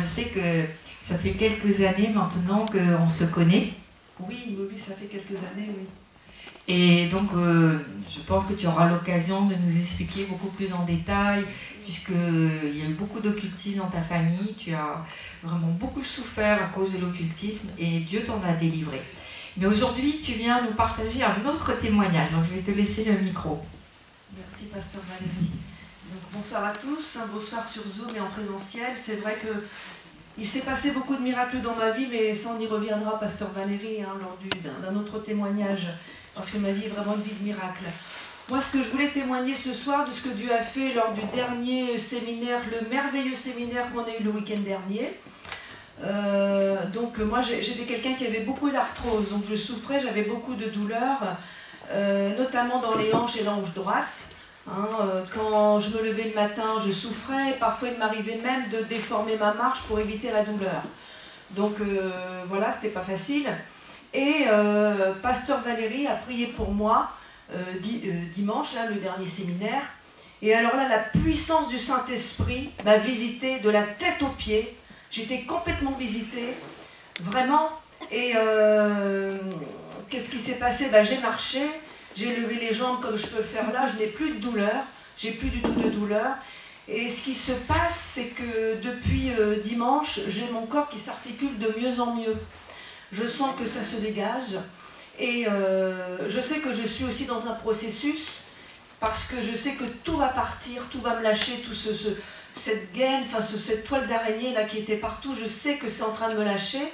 je sais que ça fait quelques années maintenant qu'on se connaît. Oui, ça fait quelques années, oui. Et donc, je pense que tu auras l'occasion de nous expliquer beaucoup plus en détail, puisqu'il y a eu beaucoup d'occultisme dans ta famille, tu as vraiment beaucoup souffert à cause de l'occultisme, et Dieu t'en a délivré. Mais aujourd'hui, tu viens nous partager un autre témoignage, donc je vais te laisser le micro. Merci, Pasteur Valérie. Donc, bonsoir à tous, bonsoir sur Zoom et en présentiel. C'est vrai que il s'est passé beaucoup de miracles dans ma vie, mais ça on y reviendra, Pasteur Valérie, lors d'un autre témoignage, parce que ma vie est vraiment une vie de miracle. Moi, ce que je voulais témoigner ce soir de ce que Dieu a fait lors du dernier séminaire, le merveilleux séminaire qu'on a eu le week-end dernier. Donc moi, j'étais quelqu'un qui avait beaucoup d'arthrose, donc je souffrais, j'avais beaucoup de douleurs, notamment dans les hanches et l'hanche droite. Quand je me levais le matin, je souffrais, parfois il m'arrivait même de déformer ma marche pour éviter la douleur. Donc voilà, c'était pas facile. Et Pasteur Valérie a prié pour moi dimanche, là, le dernier séminaire. Et alors là, la puissance du Saint-Esprit m'a visité de la tête aux pieds. J'étais complètement visitée, vraiment. Et qu'est-ce qui s'est passé? J'ai marché. J'ai levé les jambes comme je peux le faire là, je n'ai plus de douleur, j'ai plus du tout de douleur. Et ce qui se passe, c'est que depuis dimanche, j'ai mon corps qui s'articule de mieux en mieux. Je sens que ça se dégage et je sais que je suis aussi dans un processus parce que je sais que tout va partir, tout va me lâcher, tout cette gaine, enfin cette toile d'araignée là qui était partout, je sais que c'est en train de me lâcher.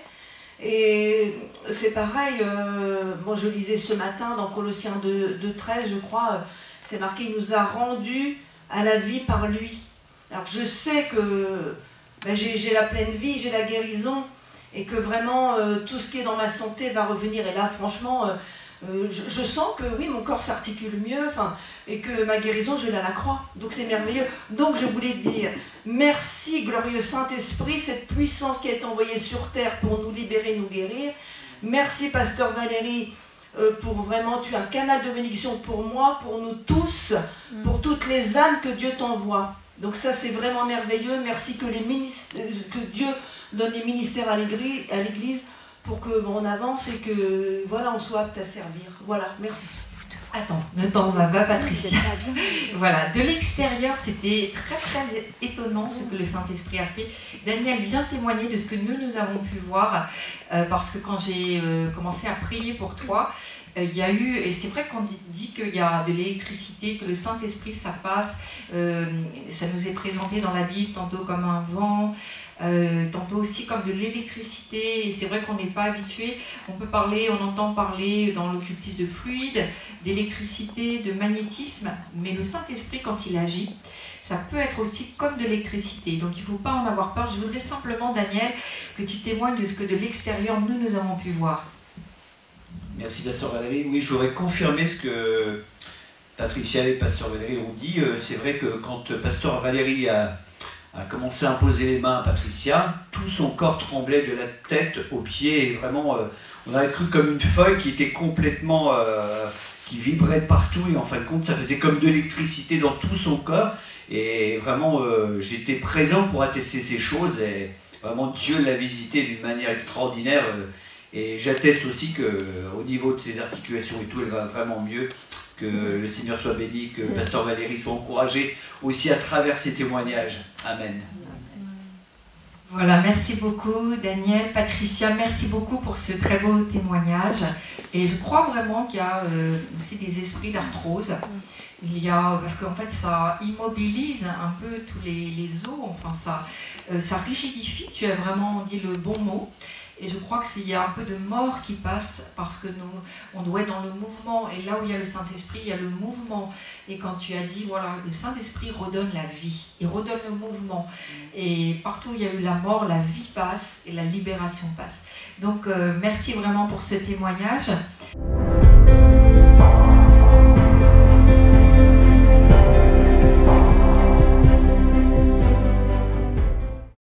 Et c'est pareil, moi je lisais ce matin dans Colossiens 2:13, je crois, c'est marqué, il nous a rendus à la vie par lui. Alors je sais que j'ai la pleine vie, j'ai la guérison, et que vraiment tout ce qui est dans ma santé va revenir. Et là franchement, je sens que oui, mon corps s'articule mieux, et que ma guérison, je l'ai à la croix. Donc c'est merveilleux. Donc je voulais te dire, merci glorieux Saint-Esprit, cette puissance qui est envoyée sur terre pour nous libérer, nous guérir. Merci Pasteur Valérie, pour vraiment, tu es un canal de bénédiction pour moi, pour nous tous, pour toutes les âmes que Dieu t'envoie. Donc ça c'est vraiment merveilleux. Merci que Dieu donne les ministères à l'Église, pour qu'on avance et que voilà, on soit apte à servir. Voilà, merci. Attends, ne t'en va pas, Patricia. Voilà, de l'extérieur, c'était très très étonnant ce que le Saint-Esprit a fait. Daniel vient témoigner de ce que nous avons pu voir, parce que quand j'ai commencé à prier pour toi, il y a eu, et c'est vrai qu'on dit qu'il y a de l'électricité, que le Saint-Esprit, ça passe, ça nous est présenté dans la Bible, tantôt comme un vent, tantôt aussi comme de l'électricité, et c'est vrai qu'on n'est pas habitué. On entend parler dans l'occultisme de fluide, d'électricité, de magnétisme, mais le Saint-Esprit, quand il agit, ça peut être aussi comme de l'électricité. Donc il ne faut pas en avoir peur. Je voudrais simplement, Daniel, que tu témoignes de ce que de l'extérieur, nous avons pu voir. Merci, Pasteur Valérie. Oui, je voudrais confirmer ce que Patricia et Pasteur Valérie ont dit. C'est vrai que quand Pasteur Valérie a commencé à imposer les mains à Patricia, tout son corps tremblait de la tête aux pieds, et vraiment, on avait cru comme une feuille qui était complètement, qui vibrait partout, et en fin de compte, ça faisait comme de l'électricité dans tout son corps, et vraiment, j'étais présent pour attester ces choses, et vraiment, Dieu l'a visité d'une manière extraordinaire, et j'atteste aussi qu'au niveau de ses articulations et tout, elle va vraiment mieux. Que le Seigneur soit béni, que Pasteur Valérie soit encouragé aussi à travers ces témoignages. Amen. Voilà, merci beaucoup Daniel. Patricia, merci beaucoup pour ce très beau témoignage. Et je crois vraiment qu'il y a aussi des esprits d'arthrose. Parce qu'en fait ça immobilise un peu tous les os, enfin ça rigidifie, tu as vraiment dit le bon mot. Et je crois qu'il y a un peu de mort qui passe parce que on doit être dans le mouvement. Et là où il y a le Saint-Esprit, il y a le mouvement. Et quand tu as dit, voilà, le Saint-Esprit redonne la vie. Il redonne le mouvement. Et partout où il y a eu la mort, la vie passe et la libération passe. Donc, merci vraiment pour ce témoignage.